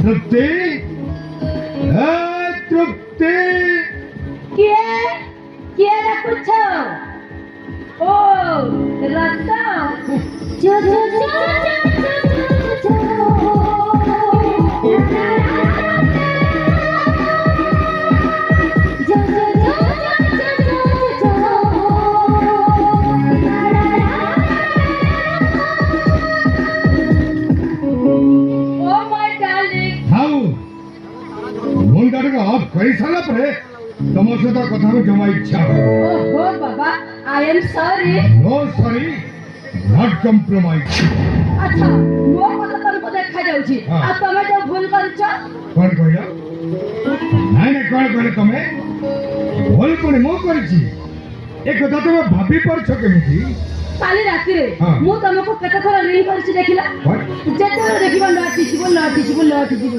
तृप्ति तृप्ति किए रे कुछ ओ रास्ता जो जो जो आप कई साल पर तुम सहित कथा को जमा इच्छा ओहो बाबा I am sorry no sorry not compromise अच्छा मो कथा तुमको देखा जाउची हाँ। आ तमे जो भूल करछ कौन कहला नहीं नहीं कौन कहले तुमे भूल कोनी मो करछि एक कथा तुम भाबी परछ केमिति काली राती रे हाँ। मु तुमको केते थोड़ा रिंग करछि देखिला What? जेते देखिबो लॉटी जीवो